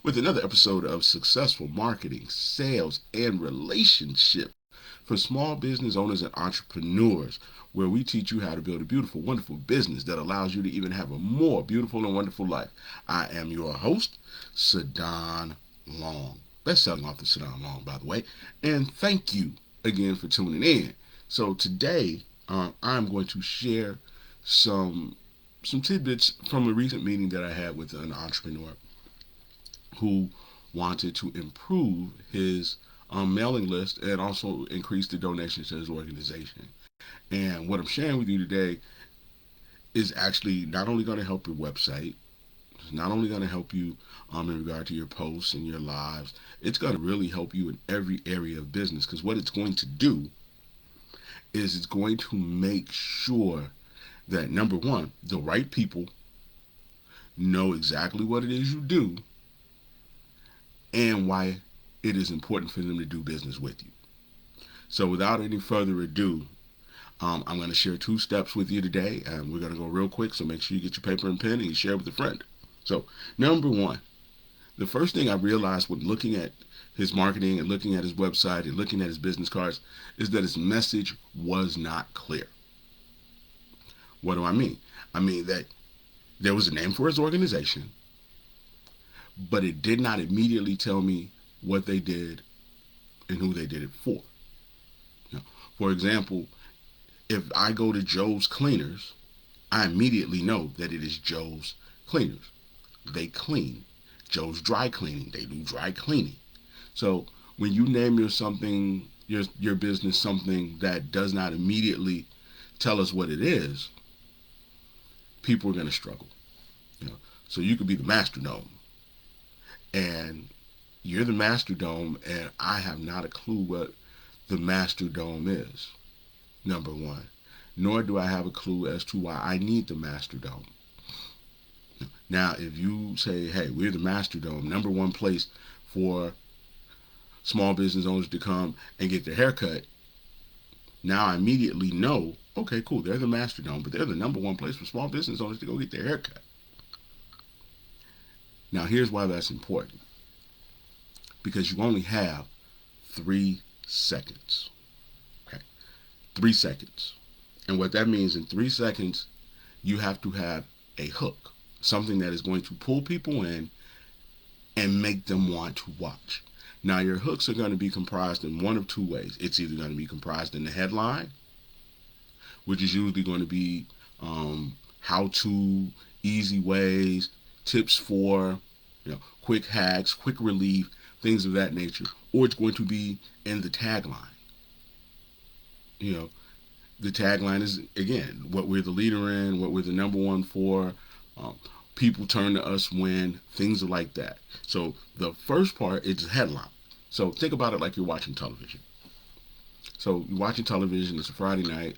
with another episode of Successful Marketing, Sales, and Relationship for small business owners and entrepreneurs, where we teach you how to build a beautiful, wonderful business that allows you to even have a more beautiful and wonderful life. I am your host, Sadon Long. That's selling off the Sadon Long, by the way. And thank you again for tuning in. So today, I'm going to share some tidbits from a recent meeting that I had with an entrepreneur who wanted to improve his mailing list and also increase the donations to his organization. And what I'm sharing with you today is actually not only going to help your website, it's not only going to help you in regard to your posts and your lives, it's going to really help you in every area of business, because what it's going to do is it's going to make sure that, number one, the right people know exactly what it is you do and why it is important for them to do business with you. So without any further ado, I'm going to share 2 steps with you today, and we're going to go real quick, so make sure you get your paper and pen and you share it with a friend. So, number one, the first thing I realized when looking at his marketing and looking at his website and looking at his business cards is that his message was not clear. What do I mean? I mean that there was a name for his organization, but it did not immediately tell me what they did and who they did it for. For example, if I go to Joe's Cleaners, I immediately know that it is Joe's Cleaners. They clean. Joe's Dry Cleaning, they do dry cleaning. So when you name your business something that does not immediately tell us what it is, people are going to struggle. So you could be the Master Dome, and you're the Master Dome, and I have not a clue what the Master Dome is, number one. Nor do I have a clue as to why I need the Master Dome. Now, if you say, hey, we're the Master Dome, number one place for small business owners to come and get their hair cut, now I immediately know, okay, cool, they're the Master Dome, but they're the number one place for small business owners to go get their hair cut. Now, here's why that's important. Because you only have 3 seconds. Okay? 3 seconds. And what that means, in 3 seconds, you have to have a hook, something that is going to pull people in and make them want to watch. Now, your hooks are going to be comprised in one of 2 ways. It's either going to be comprised in the headline, which is usually going to be how-to, easy ways, tips for, quick hacks, quick relief, things of that nature. Or it's going to be in the tagline. The tagline is, again, what we're the leader in, what we're the number one for. People turn to us when, things are like that. So the first part is the headline. So think about it like you're watching television. So you're watching television, it's a Friday night,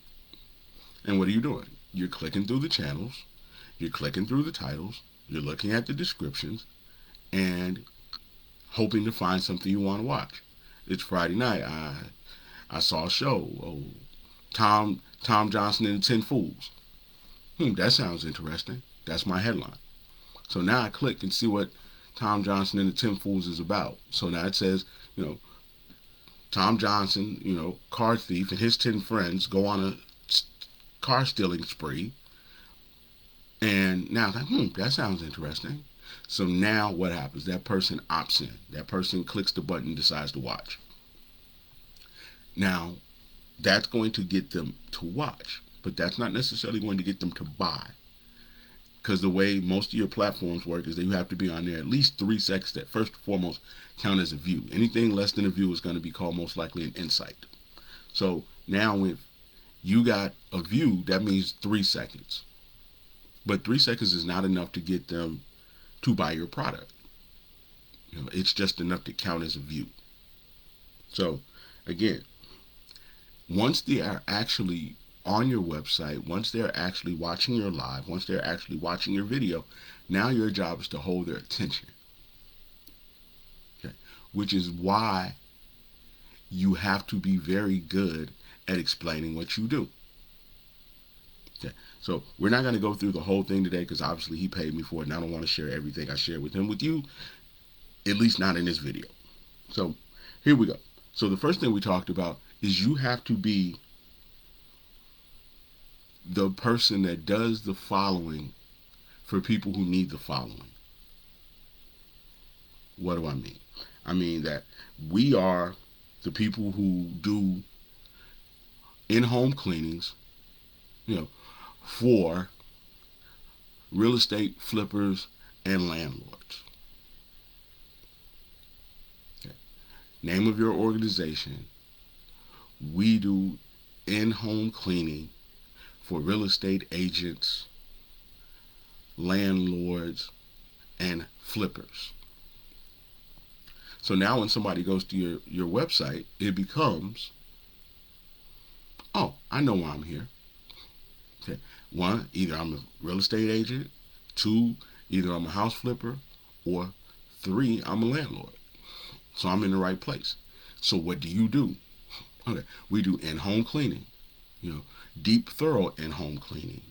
and what are you doing? You're clicking through the channels, you're clicking through the titles, you're looking at the descriptions, and hoping to find something you want to watch. It's Friday night. I saw a show. Oh, Tom Johnson and the 10 Fools. That sounds interesting. That's my headline. So now I click and see what Tom Johnson and the 10 Fools is about. So now it says, Tom Johnson, car thief, and his 10 friends go on a car stealing spree. And now I'm like, that sounds interesting. So now what happens? That person opts in. That person clicks the button and decides to watch. Now, that's going to get them to watch, but that's not necessarily going to get them to buy. Because the way most of your platforms work is that you have to be on there at least 3 seconds that first and foremost count as a view. Anything less than a view is going to be called most likely an insight. So now if you got a view, that means 3 seconds. But 3 seconds is not enough to get them to buy your product. It's just enough to count as a view. So again, once they are actually on your website, once they're actually watching your live, once they're actually watching your video, now your job is to hold their attention. Okay? Which is why you have to be very good at explaining what you do. Okay. So we're not going to go through the whole thing today because obviously he paid me for it and I don't want to share everything I shared with him with you. at least not in this video. So here we go. So the first thing we talked about is you have to be the person that does the following for people who need the following. What do I mean? I mean that we are the people who do in-home cleanings, for real estate flippers and landlords. Okay. Name of your organization. We do in-home cleaning for real estate agents, landlords, and flippers. So now when somebody goes to your website, it becomes, oh, I know why I'm here. Okay. One, either I'm a real estate agent. Two, either I'm a house flipper. Or three, I'm a landlord. So I'm in the right place. So what do? Okay, we do in-home cleaning, deep, thorough in-home cleaning.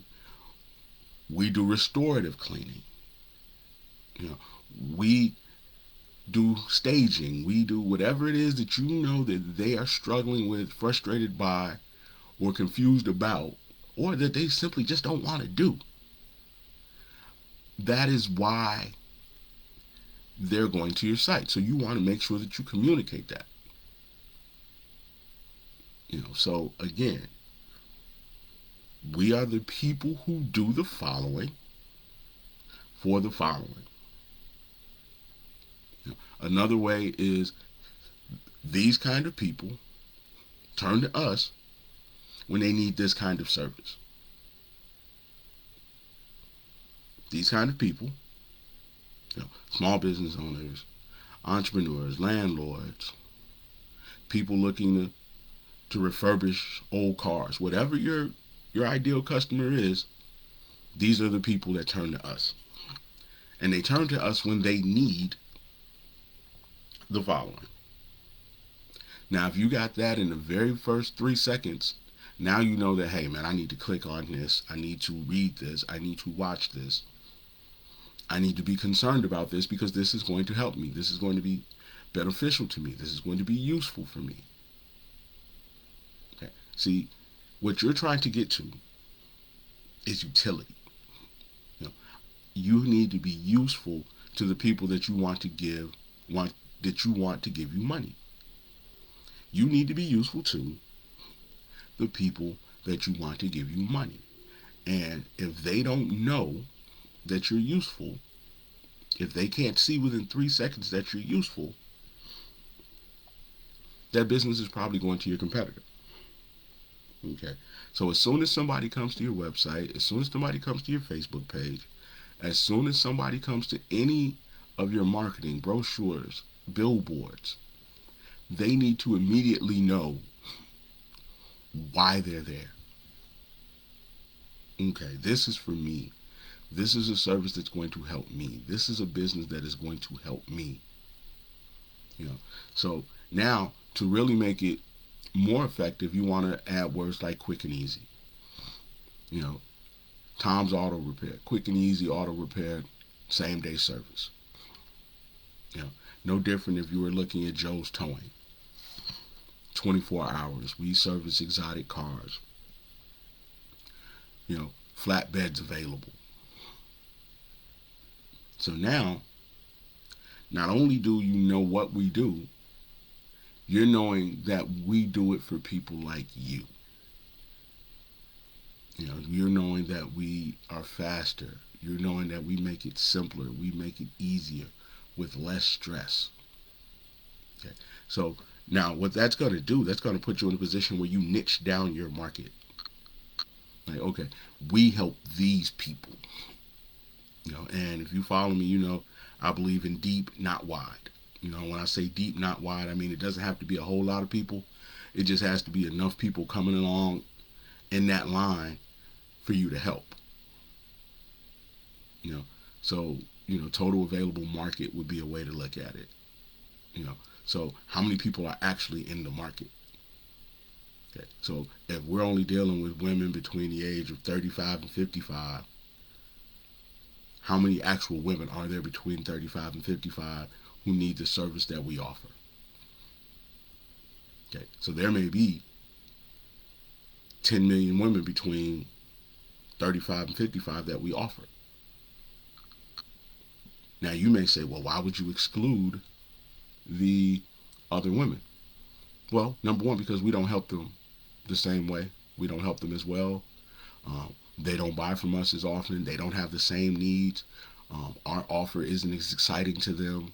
We do restorative cleaning. We do staging. We do whatever it is that you know that they are struggling with, frustrated by, or confused about, or that they simply just don't want to do. That is why they're going to your site. So you want to make sure that you communicate that. So again, we are the people who do the following for the following. Another way is these kind of people turn to us when they need this kind of service. These kind of people, small business owners, entrepreneurs, landlords, people looking to refurbish old cars, whatever your ideal customer is, these are the people that turn to us. And they turn to us when they need the following. Now, if you got that in the very first 3 seconds, now you know that, hey, man, I need to click on this. I need to read this. I need to watch this. I need to be concerned about this because this is going to help me. This is going to be beneficial to me. This is going to be useful for me. Okay. See, what you're trying to get to is utility. You need to be useful to the people that you want to give you money. You need to be useful to the people that you want to give you money. And if they don't know that you're useful, if they can't see within 3 seconds that you're useful, that business is probably going to your competitor. Okay. So as soon as somebody comes to your website, as soon as somebody comes to your Facebook page, as soon as somebody comes to any of your marketing, brochures, billboards, they need to immediately know why they're there. Okay, this is for me. This is a service that's going to help me. This is a business that is going to help me. So now to really make it more effective, you want to add words like quick and easy. Tom's Auto Repair, quick and easy auto repair, same day service. No different if you were looking at Joe's Towing. 24 hours. We service exotic cars. Flatbeds available. So now, not only do you know what we do, you're knowing that we do it for people like you. You're knowing that we are faster. You're knowing that we make it simpler. We make it easier with less stress. Okay. So now what that's going to do, that's going to put you in a position where you niche down your market. Like, okay, we help these people. And if you follow me, I believe in deep, not wide. When I say deep, not wide, I mean it doesn't have to be a whole lot of people. It just has to be enough people coming along in that line for you to help. So total available market would be a way to look at it. So how many people are actually in the market? Okay. So if we're only dealing with women between the age of 35 and 55, how many actual women are there between 35 and 55 who who need the service that we offer. Okay, so there may be 10 million women between 35 and 55 that we offer. Now you may say, well, why would you exclude the other women? Well, number one, because we don't help them the same way. We don't help them as well. They don't buy from us as often. They don't have the same needs. Our offer isn't as exciting to them.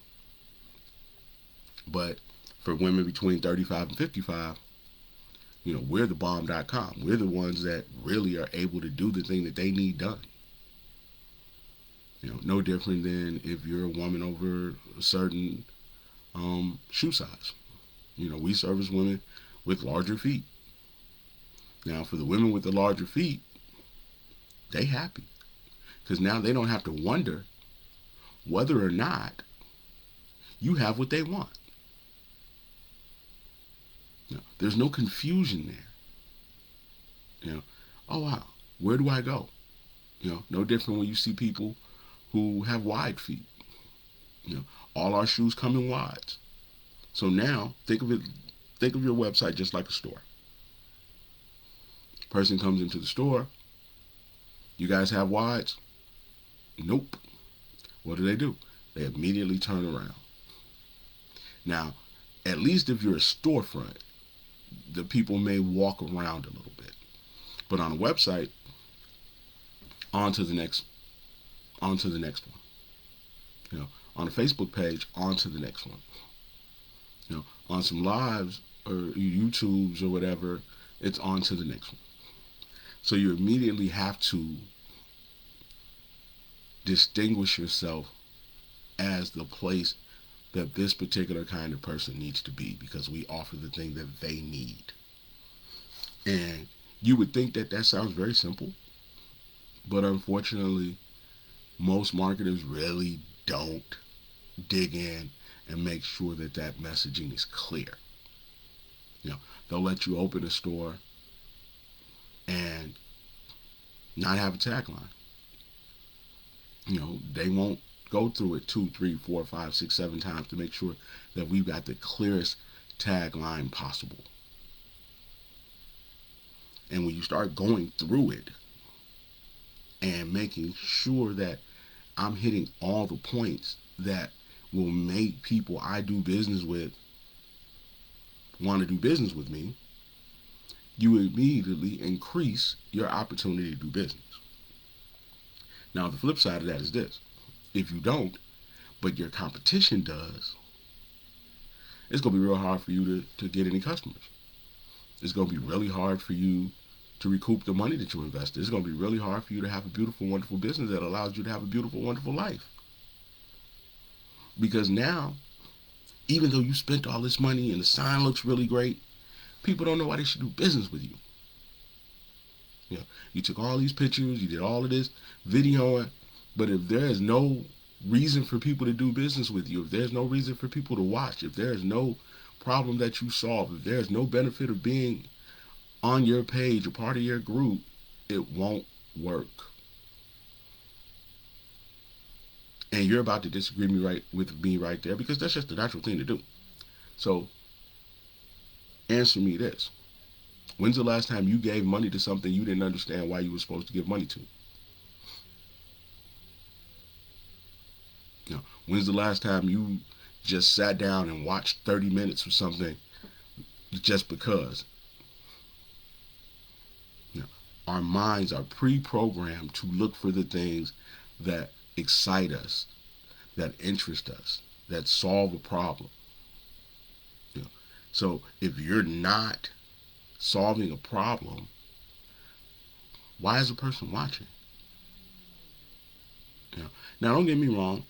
But for women between 35 and 55, we're the bomb.com. We're the ones that really are able to do the thing that they need done. No different than if you're a woman over a certain shoe size. We service women with larger feet. Now, for the women with the larger feet, they happy. Because now they don't have to wonder whether or not you have what they want. There's no confusion there. Oh wow, where do I go? No different when you see people who have wide feet. All our shoes come in wides. So now think of your website just like a store. Person comes into the store. You guys have wides? Nope. What do? They immediately turn around. Now, at least if you're a storefront, the people may walk around a little bit. But on a website, on to the next one. On a Facebook page, on to the next one. On some lives or YouTubes or whatever, it's on to the next one. So you immediately have to distinguish yourself as the place that this particular kind of person needs to be, because we offer the thing that they need. And you would think that sounds very simple, but unfortunately, most marketers really don't dig in and make sure that messaging is clear. They'll let you open a store and not have a tagline. They won't go through it 2, 3, 4, 5, 6, 7 times to make sure that we've got the clearest tagline possible. And when you start going through it and making sure that I'm hitting all the points that will make people I do business with want to do business with me, you immediately increase your opportunity to do business. Now, the flip side of that is this. If you don't, but your competition does, it's going to be real hard for you to get any customers. It's going to be really hard for you to recoup the money that you invested. It's going to be really hard for you to have a beautiful, wonderful business that allows you to have a beautiful, wonderful life. Because now, even though you spent all this money and the sign looks really great, people don't know why they should do business with you. You took all these pictures, you did all of this videoing, but if there is no reason for people to do business with you, if there's no reason for people to watch, if there is no problem that you solve, if there is no benefit of being on your page, a part of your group, it won't work. And you're about to disagree with me right there, because that's just the natural thing to do. So, answer me this. When's the last time you gave money to something you didn't understand why you were supposed to give money to? When's the last time you just sat down and watched 30 minutes of something just because? Our minds are pre-programmed to look for the things that excite us, that interest us, that solve a problem. So if you're not solving a problem, why is a person watching? Now, don't get me wrong.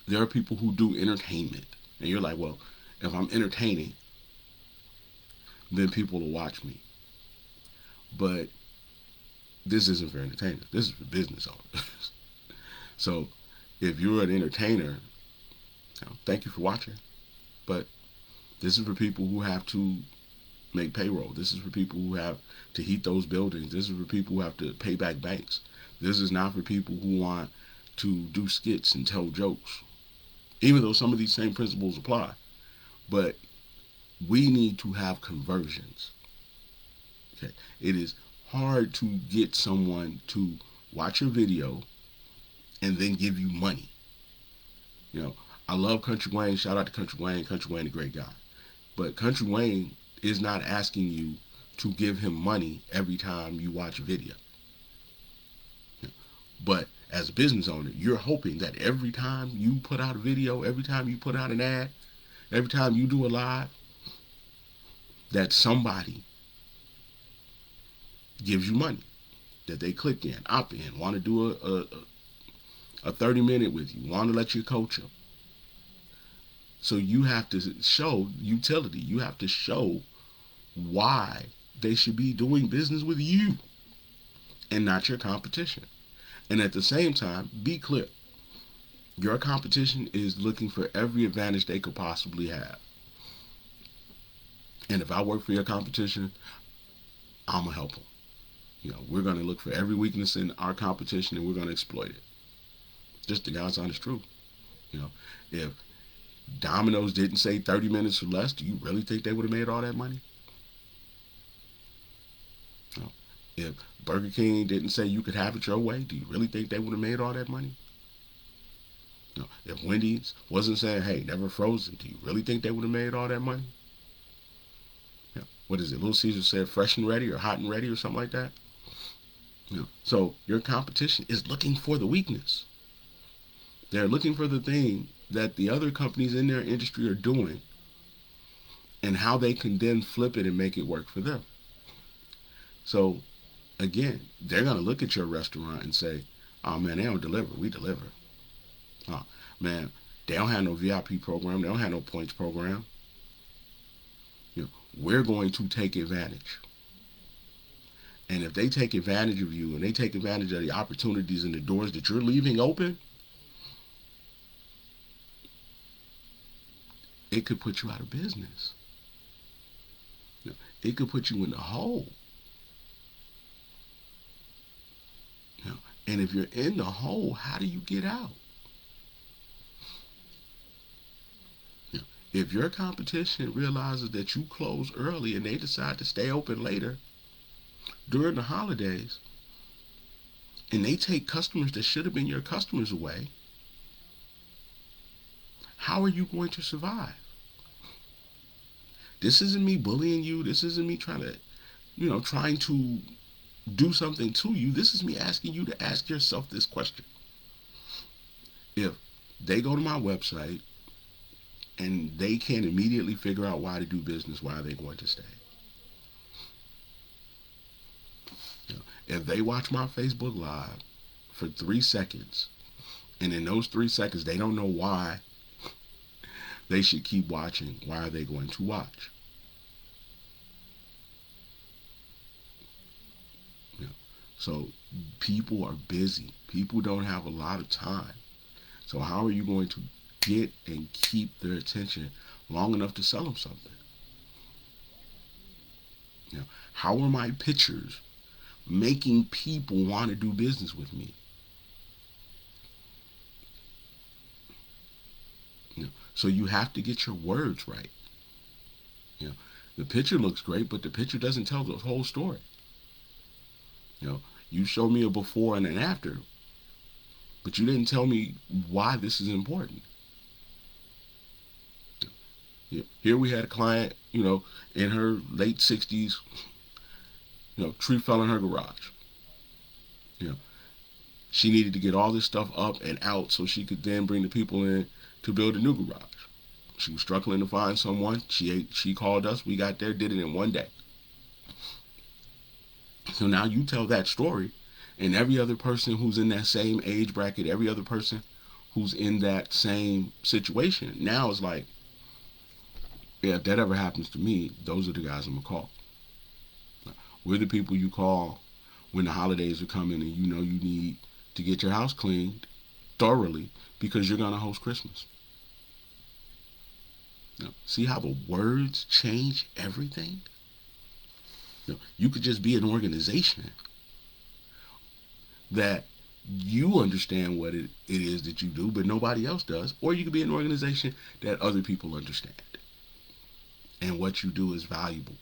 There are people who do entertainment, and you're like, well, if I'm entertaining, then people will watch me. But this isn't for entertainers. This is for business owners. So if you're an entertainer, thank you for watching. But this is for people who have to make payroll. This is for people who have to heat those buildings. This is for people who have to pay back banks. This is not for people who want to do skits and tell jokes. even though some of these same principles apply. But we need to have conversions. Okay, it is hard to get someone to watch your video and then give you money. You know, I love Country Wayne. Shout out to Country Wayne. Country Wayne, a great guy. But Country Wayne is not asking you to give him money every time you watch a video. You know, but as a business owner, you're hoping that every time you put out a video, every time you put out an ad, every time you do a live, that somebody gives you money, that they click in, opt in, want to do a 30-minute with you, want to let you coach them. So you have to show utility. You have to show why they should be doing business with you and not your competition. And at the same time, be clear. Your competition is looking for every advantage they could possibly have. And if I work for your competition, I'm going to help them. You know, we're going to look for every weakness in our competition and we're going to exploit it. Just the God's honest truth. You know, if Domino's didn't say 30 minutes or less, do you really think they would have made all that money? No. If Burger King didn't say you could have it your way, do you really think they would have made all that money? No. If Wendy's wasn't saying, hey, never frozen, do you really think they would have made all that money? Yeah. What is it? Little Caesar said fresh and ready or hot and ready or something like that? You know, so your competition is looking for the weakness. They're looking for the thing that the other companies in their industry are doing and how they can then flip it and make it work for them. So, again, they're going to look at your restaurant and say, oh, man, they don't deliver. We deliver. Oh, man, they don't have no VIP program. They don't have no points program. You know, we're going to take advantage. And if they take advantage of you and they take advantage of the opportunities and the doors that you're leaving open, it could put you out of business. You know, it could put you in the hole. You know, and if you're in the hole, how do you get out? You know, if your competition realizes that you close early and they decide to stay open later during the holidays, and they take customers that should have been your customers away, how are you going to survive? This isn't me bullying you. This isn't me trying to do something to you. This is me asking you to ask yourself this question. If they go to my website and they can't immediately figure out why to do business, why are they going to stay? You know, if they watch my Facebook Live for 3 seconds, and in those 3 seconds they don't know why they should keep watching, why are they going to watch? You know, so people are busy. People don't have a lot of time. So how are you going to get and keep their attention long enough to sell them something? You know, how are my pictures making people want to do business with me? You know, so you have to get your words right. You know, the picture looks great, but the picture doesn't tell the whole story. You know, you show me a before and an after, but you didn't tell me why this is important. You know, here we had a client, you know, in her late 60s, you know, tree fell in her garage. You know, she needed to get all this stuff up and out so she could then bring the people in to build a new garage. She was struggling to find someone. She called us. We got there, did it in one day. So now you tell that story, and every other person who's in that same age bracket, every other person who's in that same situation, now is like, yeah, if that ever happens to me, those are the guys I'm going to call. We're the people you call when the holidays are coming and you know you need to get your house cleaned thoroughly because you're going to host Christmas. You know, see how the words change everything? You know, you could just be an organization that you understand what it is that you do, but nobody else does. Or you could be an organization that other people understand and what you do is valuable,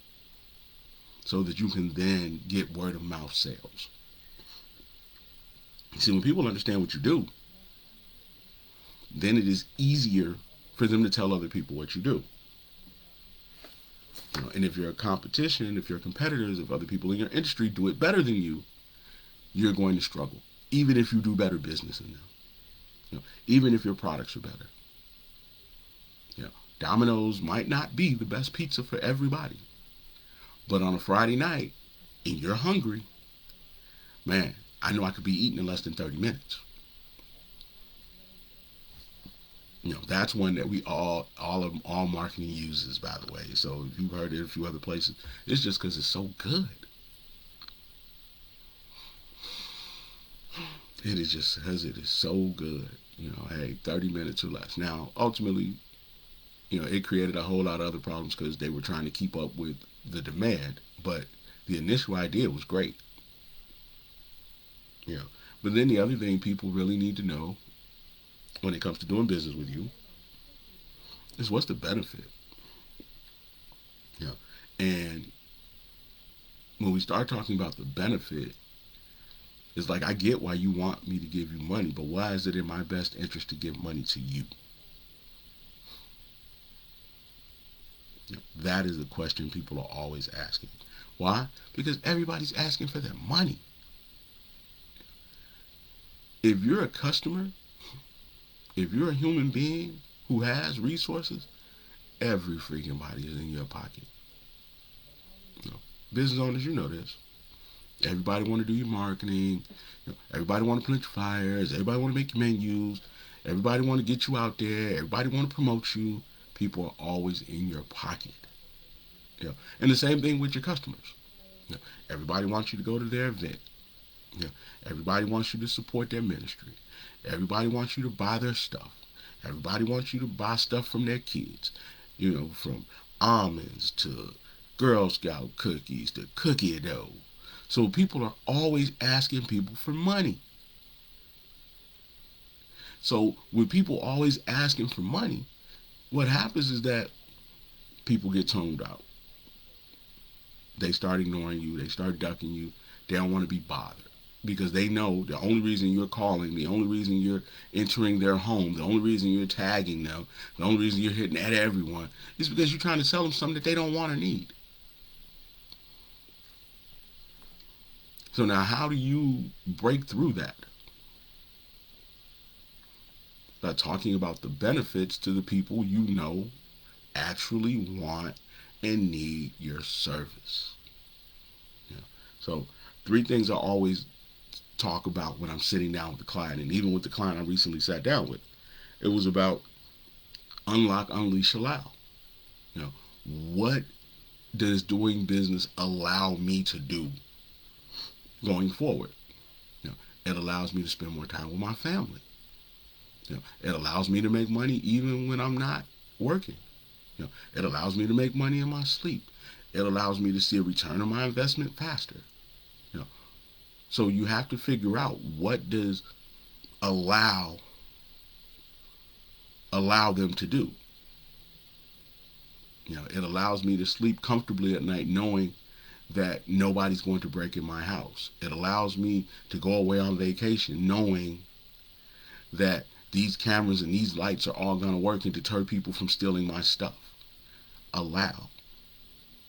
so that you can then get word of mouth sales. See, when people understand what you do, then it is easier for them to tell other people what you do. And if you're a competition, if you're competitors, if other people in your industry do it better than you, you're going to struggle, even if you do better business than them. Even if your products are better. Domino's might not be the best pizza for everybody, but on a Friday night, and you're hungry, man, I know I could be eating in less than 30 minutes. That's one that we all marketing uses, by the way. So if you've heard it a few other places, it's just because it's so good. It is just because it is so good. Hey, 30 minutes or less. Now, ultimately, it created a whole lot of other problems because they were trying to keep up with the demand. But the initial idea was great. But then the other thing people really need to know when it comes to doing business with you is, what's the benefit? And when we start talking about the benefit, it's like, I get why you want me to give you money, but why is it in my best interest to give money to you? That is the question people are always asking. Why? Because everybody's asking for their money. If you're a customer, if you're a human being who has resources, every freaking body is in your pocket. Business owners, you know this. Everybody want to do your marketing. Everybody want to plant your fires. Everybody want to make your menus. Everybody want to get you out there. Everybody want to promote you. People are always in your pocket. And the same thing with your customers. Everybody wants you to go to their event. Everybody wants you to support their ministry. Everybody wants you to buy their stuff. Everybody wants you to buy stuff from their kids. From almonds to Girl Scout cookies to cookie dough. So people are always asking people for money. So when people always asking for money, what happens is that people get toned out. They start ignoring you. They start ducking you. They don't want to be bothered, because they know the only reason you're calling, the only reason you're entering their home, the only reason you're tagging them, the only reason you're hitting at everyone is because you're trying to sell them something that they don't want or need. So now, how do you break through that? By talking about the benefits to the people actually want and need your service. So 3 things I always talk about when I'm sitting down with the client, and even with the client I recently sat down with. It was about unlock, unleash, allow. What does doing business allow me to do going forward? It allows me to spend more time with my family. It allows me to make money even when I'm not working. It allows me to make money in my sleep. It allows me to see a return on my investment faster. So you have to figure out, what does allow them to do. It allows me to sleep comfortably at night knowing that nobody's going to break in my house. It allows me to go away on vacation knowing that these cameras and these lights are all going to work and deter people from stealing my stuff. Allow.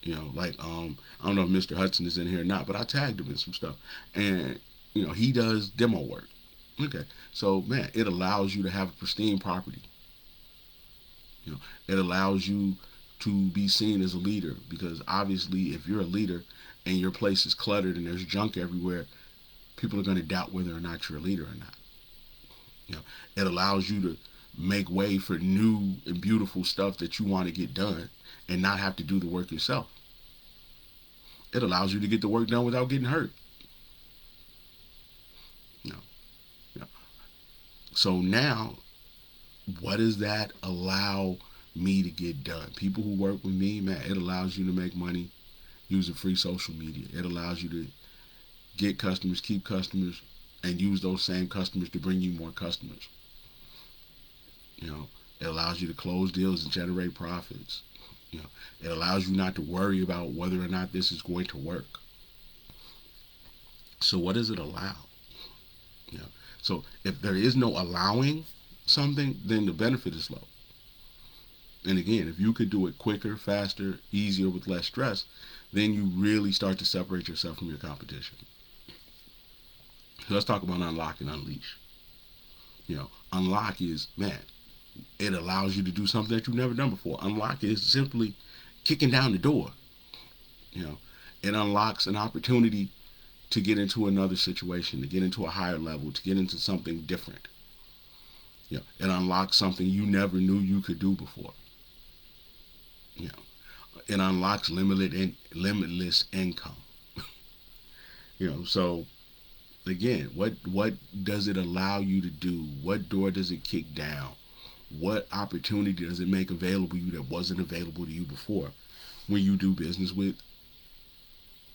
I don't know if Mr. Hudson is in here or not, but I tagged him in some stuff. And, he does demo work. Okay. So, man, it allows you to have a pristine property. It allows you to be seen as a leader, because obviously if you're a leader and your place is cluttered and there's junk everywhere, people are going to doubt whether or not you're a leader or not. It allows you to make way for new and beautiful stuff that you want to get done and not have to do the work yourself. It allows you to get the work done without getting hurt. So now, what does that allow me to get done? People who work with me, man, it allows you to make money using free social media. It allows you to get customers, keep customers, and use those same customers to bring you more customers. You know, it allows you to close deals and generate profits. You know, it allows you not to worry about whether or not this is going to work. So what does it allow? You know, so if there is no allowing something, then the benefit is low. And again, if you could do it quicker, faster, easier, with less stress, then you really start to separate yourself from your competition. So let's talk about unlock and unleash. You know, unlock is, man, it allows you to do something that you've never done before. Unlock is simply kicking down the door. You know, it unlocks an opportunity to get into another situation, to get into a higher level, to get into something different. You know, it unlocks something you never knew you could do before. You know, it unlocks limitless income. You know, so again, what does it allow you to do? What door does it kick down? What opportunity does it make available to you that wasn't available to you before? When you do business with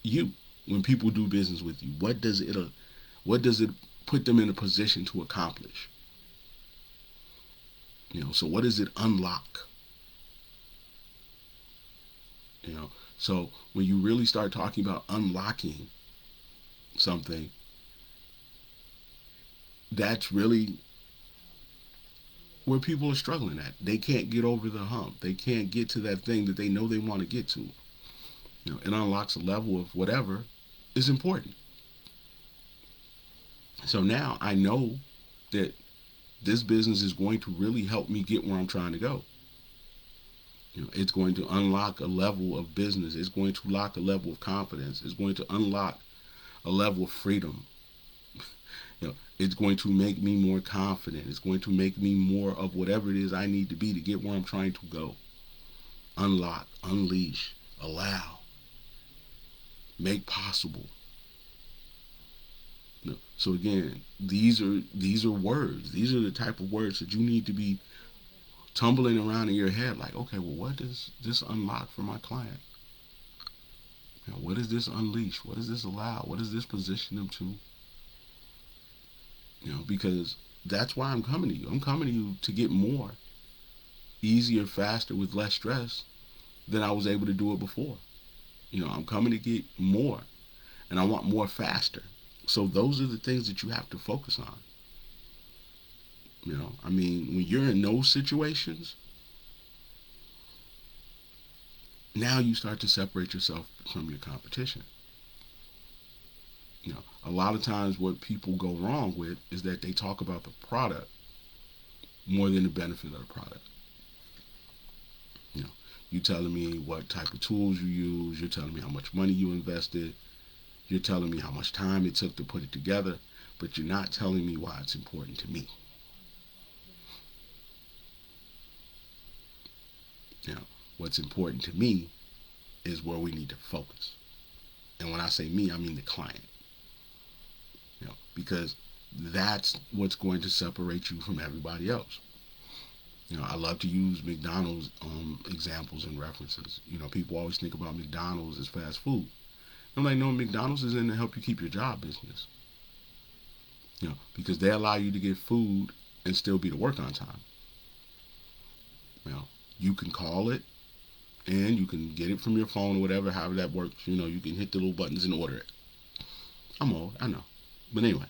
you, when people do business with you, what does it put them in a position to accomplish? You know, so what does it unlock? You know, so when you really start talking about unlocking something, that's really where people are struggling at. They can't get over the hump. They can't get to that thing that they know they want to get to. You know, it unlocks a level of whatever is important. So now I know that this business is going to really help me get where I'm trying to go. You know, it's going to unlock a level of business. It's going to lock a level of confidence. It's going to unlock a level of freedom. You know, it's going to make me more confident. It's going to make me more of whatever it is I need to be to get where I'm trying to go. Unlock, unleash, allow, make possible. You know, so again, these are words. These are the type of words that you need to be tumbling around in your head. Like, okay, well, what does this unlock for my client? You know, what does this unleash? What does this allow? What does this position them to? You know, because that's why I'm coming to you. I'm coming to you to get more, easier, faster, with less stress than I was able to do it before. You know, I'm coming to get more, and I want more faster. So those are the things that you have to focus on. You know, I mean, when you're in those situations, now you start to separate yourself from your competition. You know, a lot of times what people go wrong with is that they talk about the product more than the benefit of the product. You know, you telling me what type of tools you use, you're telling me how much money you invested, you're telling me how much time it took to put it together, but you're not telling me why it's important to me. You know, what's important to me is where we need to focus. And when I say me, I mean the client. You know, because that's what's going to separate you from everybody else. You know, I love to use McDonald's examples and references. You know, people always think about McDonald's as fast food. I'm like, no, McDonald's is in to help you keep your job business. You know, because they allow you to get food and still be to work on time. You know, you can call it and you can get it from your phone or whatever, however that works. You know, you can hit the little buttons and order it. I'm old, I know. But anyway,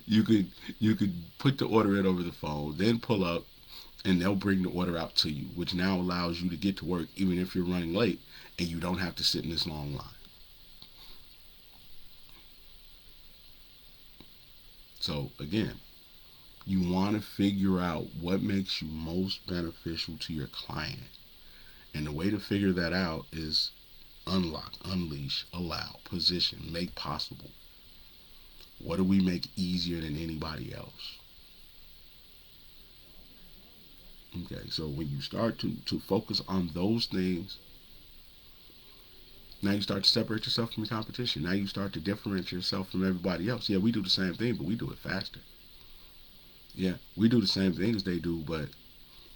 you could put the order in over the phone, then pull up, and they'll bring the order out to you, which now allows you to get to work even if you're running late, and you don't have to sit in this long line. So again, you want to figure out what makes you most beneficial to your client. And the way to figure that out is unlock, unleash, allow, position, make possible. What do we make easier than anybody else? Okay, so when you start to focus on those things, now you start to separate yourself from the competition. Now you start to differentiate yourself from everybody else. Yeah, we do the same thing, but we do it faster. Yeah, we do the same thing as they do, but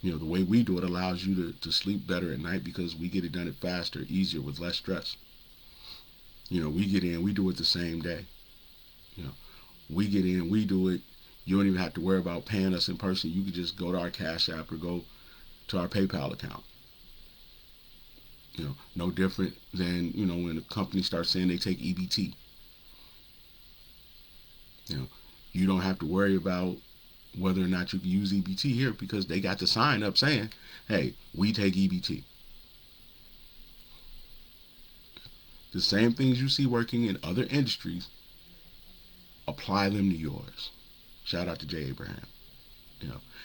you know, the way we do it allows you to sleep better at night because we get it done faster, easier, with less stress. You know, we get in, we do it the same day. You know, We get in, we do it. You don't even have to worry about paying us in person. You can just go to our Cash App or go to our PayPal account. No different than, when a company starts saying they take EBT. You don't have to worry about whether or not you can use EBT here because they got the sign up saying, hey, we take EBT. The same things you see working in other industries, apply them to yours. Shout out to Jay Abraham.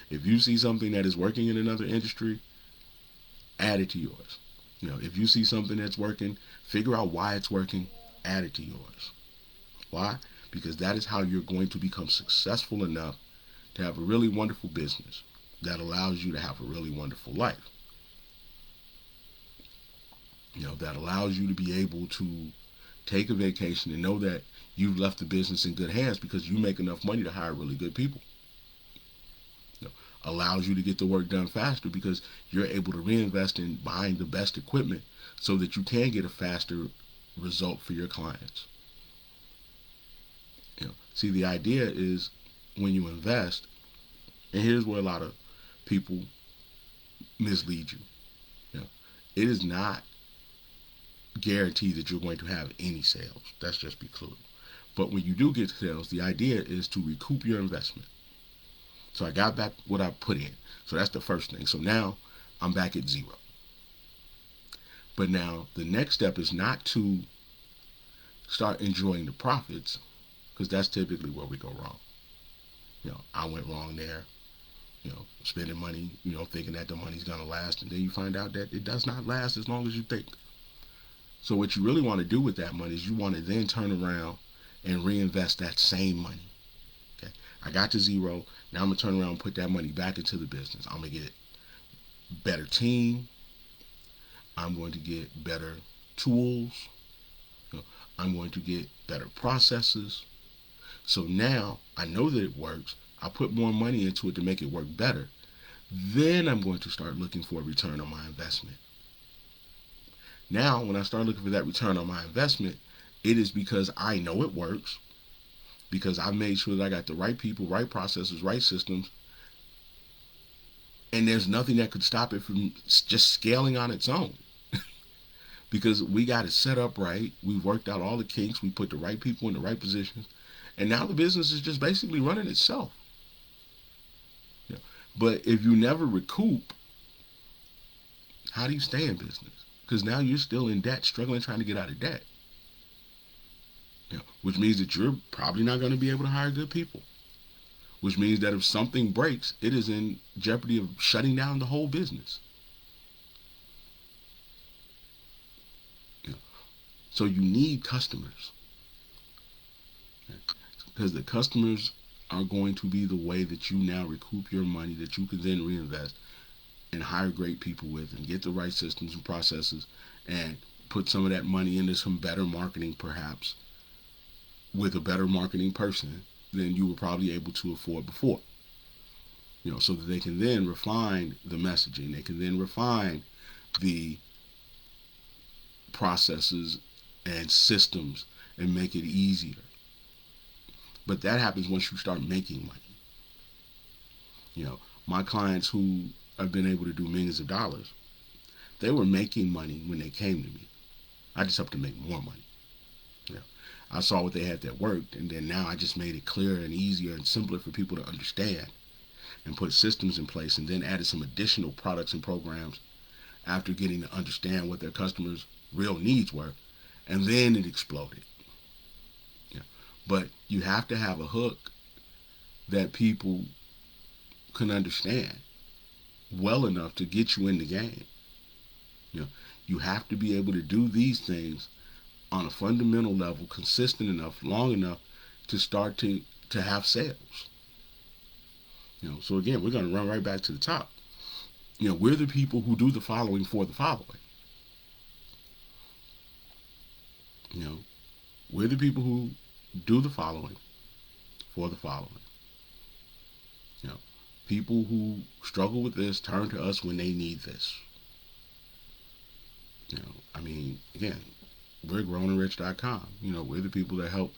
If you see something that is working in another industry, add it to yours. If you see something that's working, figure out why it's working, add it to yours. Why? Because that is how you're going to become successful enough to have a really wonderful business that allows you to have a really wonderful life. That allows you to be able to take a vacation and know that you've left the business in good hands because you make enough money to hire really good people. Allows you to get the work done faster because you're able to reinvest in buying the best equipment so that you can get a faster result for your clients. See, the idea is when you invest, and here's where a lot of people mislead you. It is not guaranteed that you're going to have any sales. That's just be clear. But when you do get sales, the idea is to recoup your investment. So I got back what I put in. So that's the first thing. So now I'm back at zero. But now the next step is not to start enjoying the profits, because that's typically where we go wrong. I went wrong there. Spending money, thinking that the money's going to last, and then you find out that it does not last as long as you think. So what you really want to do with that money is you want to then turn around and reinvest that same money. Okay, I got to zero. Now I'm going to turn around and put that money back into the business. I'm going to get a better team. I'm going to get better tools. I'm going to get better processes. So now I know that it works. I put more money into it to make it work better. Then I'm going to start looking for a return on my investment. Now, when I start looking for that return on my investment, it is because I know it works, because I made sure that I got the right people, right processes, right systems, and there's nothing that could stop it from just scaling on its own. Because we got it set up right, we worked out all the kinks, we put the right people in the right positions, and now the business is just basically running itself. But if you never recoup, how do you stay in business? Because now you're still in debt, struggling trying to get out of debt. Which means that you're probably not going to be able to hire good people. Which means that if something breaks, it is in jeopardy of shutting down the whole business. So you need customers. Because the customers are going to be the way that you now recoup your money that you can then reinvest and hire great people with and get the right systems and processes and put some of that money into some better marketing, perhaps with a better marketing person than you were probably able to afford before. So that they can then refine the messaging, they can then refine the processes and systems and make it easier. But that happens once you start making money. My clients who have been able to do millions of dollars, they were making money when they came to me. I just helped them make more money. I saw what they had that worked, and then now I just made it clearer and easier and simpler for people to understand and put systems in place, and then added some additional products and programs after getting to understand what their customers' real needs were, and then it exploded. But you have to have a hook that people can understand well enough to get you in the game. You have to be able to do these things on a fundamental level, consistent enough, long enough to start to have sales. So again, we're going to run right back to the top. We're the people who do the following for the following. We're the people who do the following for the following. People who struggle with this turn to us when they need this. Again, we're growingrich.com. We're the people that help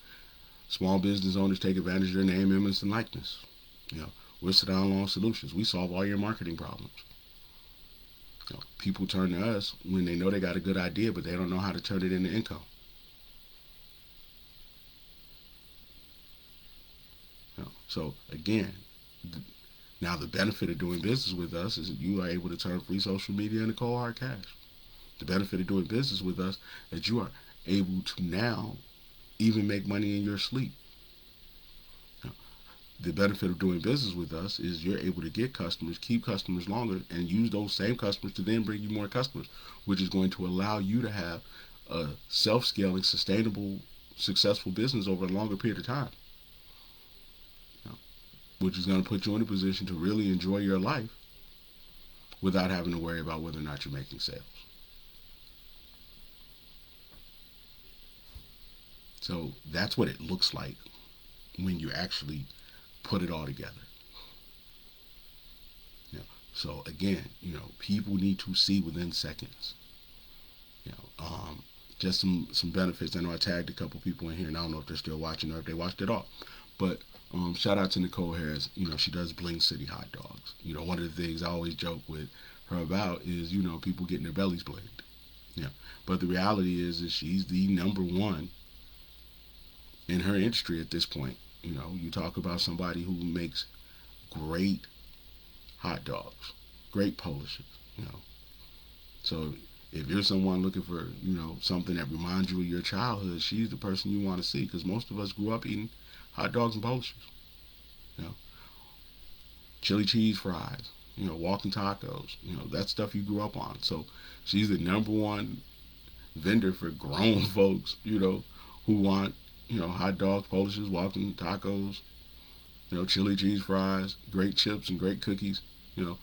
Small business owners take advantage of their name, image, and likeness. You know, we're Sit Down Long Solutions. We solve all your marketing problems. You know, people turn to us when they know they got a good idea, but they don't know how to turn it into income. You know, so again, now the benefit of doing business with us is that you are able to turn free social media into cold hard cash. The benefit of doing business with us is that you are able to now even make money in your sleep. The benefit of doing business with us is you're able to get customers, keep customers longer, and use those same customers to then bring you more customers, which is going to allow you to have a self-scaling, sustainable, successful business over a longer period of time, you know, which is going to put you in a position to really enjoy your life without having to worry about whether or not you're making sales. So that's what it looks like when you actually put it all together. You know, so again, people need to see within seconds. You know, just some benefits. I know I tagged a couple people in here, and I don't know if they're still watching or if they watched it all. But shout out to Nicole Harris. She does Bling City hot dogs. One of the things I always joke with her about is people getting their bellies blinged. Yeah, but the reality is she's the number one in her industry at this point. You talk about somebody who makes great hot dogs, great polishes. So if you're someone looking for something that reminds you of your childhood, she's the person you want to see, because most of us grew up eating hot dogs and polishes. Chili cheese fries, walking tacos, that stuff you grew up on. So she's the number one vendor for grown folks, who want hot dogs, polishes, walking tacos, chili cheese fries, great chips and great cookies. You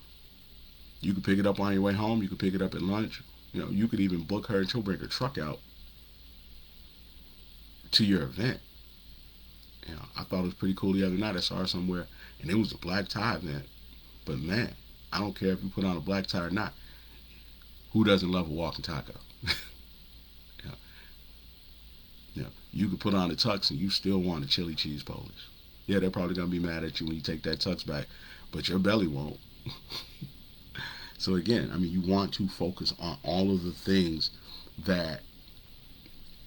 can pick it up on your way home. You can pick it up at lunch. You could even book her and she'll bring her truck out to your event. I thought it was pretty cool the other night. I saw her somewhere, and it was a black tie event. But man, I don't care if you put on a black tie or not. Who doesn't love a walking taco? You could put on a tux and you still want a chili cheese polish. Yeah, they're probably going to be mad at you when you take that tux back, but your belly won't. So again, you want to focus on all of the things that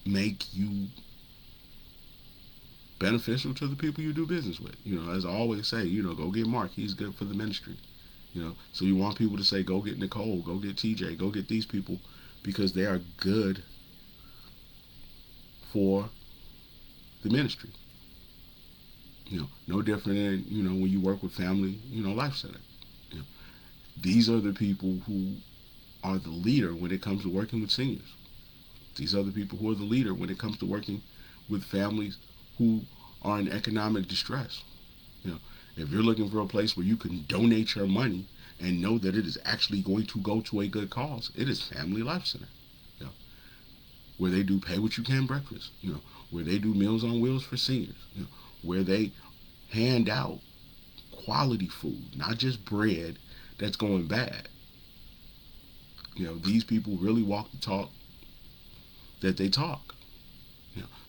make you beneficial to the people you do business with. As I always say, go get Mark. He's good for the ministry. So you want people to say, go get Nicole, go get TJ, go get these people, because they are good for the ministry. No different than, when you work with Family, Life Center. These are the people who are the leader when it comes to working with seniors. These are the people who are the leader when it comes to working with families who are in economic distress. If you're looking for a place where you can donate your money and know that it is actually going to go to a good cause, it is Family Life Center. Where they do pay what you can breakfast, where they do Meals on Wheels for seniors, where they hand out quality food, not just bread that's going bad. These people really walk the talk that they talk.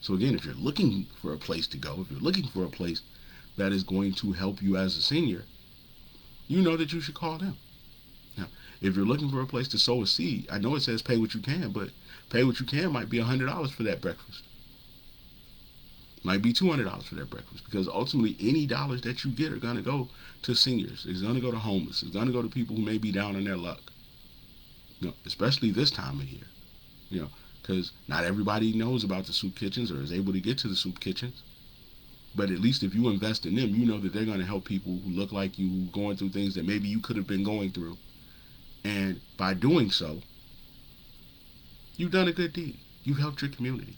So again, if you're looking for a place to go, if you're looking for a place that is going to help you as a senior, you know that you should call them. If you're looking for a place to sow a seed, I know it says pay what you can, but pay what you can might be $100 for that breakfast. Might be $200 for that breakfast, because ultimately any dollars that you get are going to go to seniors. It's going to go to homeless. It's going to go to people who may be down on their luck. Especially this time of year. Because not everybody knows about the soup kitchens or is able to get to the soup kitchens. But at least if you invest in them, you know that they're going to help people who look like you, who are going through things that maybe you could have been going through. And by doing so, you've done a good deed. You've helped your community.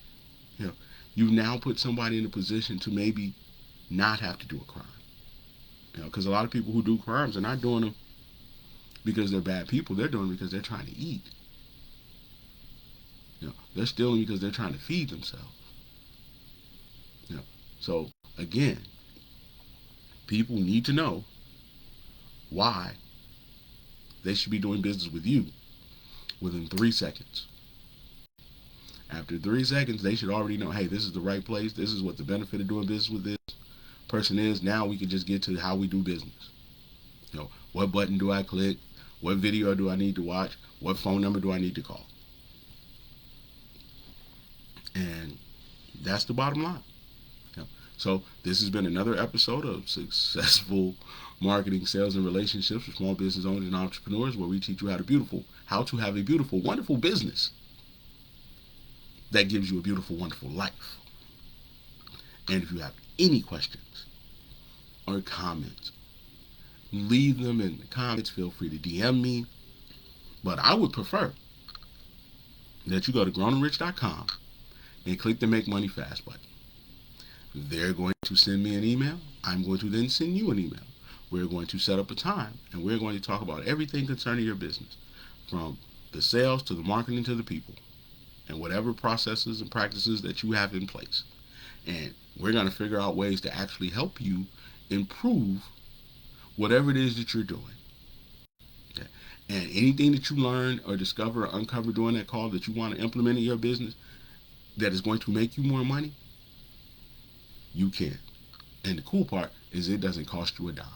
You've now put somebody in a position to maybe not have to do a crime. Because a lot of people who do crimes are not doing them because they're bad people. They're doing it because they're trying to eat. They're stealing because they're trying to feed themselves. So again, people need to know why they should be doing business with you within 3 seconds. After 3 seconds, they should already know, hey, this is the right place. This is what the benefit of doing business with this person is. Now we can just get to how we do business. What button do I click? What video do I need to watch? What phone number do I need to call? And that's the bottom line. So this has been another episode of Successful Marketing, Sales, and Relationships for Small Business Owners and Entrepreneurs, where we teach you how to have a beautiful, wonderful business that gives you a beautiful, wonderful life. And if you have any questions or comments, leave them in the comments. Feel free to DM me. But I would prefer that you go to grownandrich.com and click the Make Money Fast button. They're going to send me an email. I'm going to then send you an email. We're going to set up a time, and we're going to talk about everything concerning your business, from the sales to the marketing to the people, and whatever processes and practices that you have in place. And we're going to figure out ways to actually help you improve whatever it is that you're doing. Okay? And anything that you learn or discover or uncover during that call that you want to implement in your business that is going to make you more money, you can. And the cool part is it doesn't cost you a dime.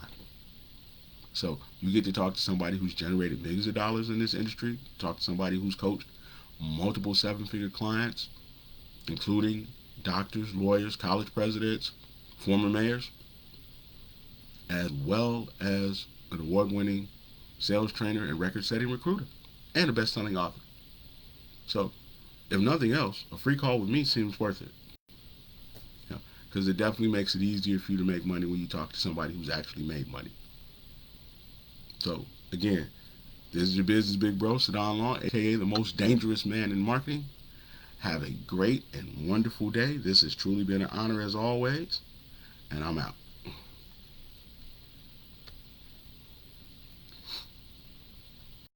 So you get to talk to somebody who's generated millions of dollars in this industry, talk to somebody who's coached multiple 7-figure clients, including doctors, lawyers, college presidents, former mayors, as well as an award-winning sales trainer and record-setting recruiter, and a best-selling author. So, if nothing else, a free call with me seems worth it. Because it definitely makes it easier for you to make money when you talk to somebody who's actually made money. So, again, this is your business big bro, Sadon Long, aka the most dangerous man in marketing. Have a great and wonderful day. This has truly been an honor as always, and I'm out.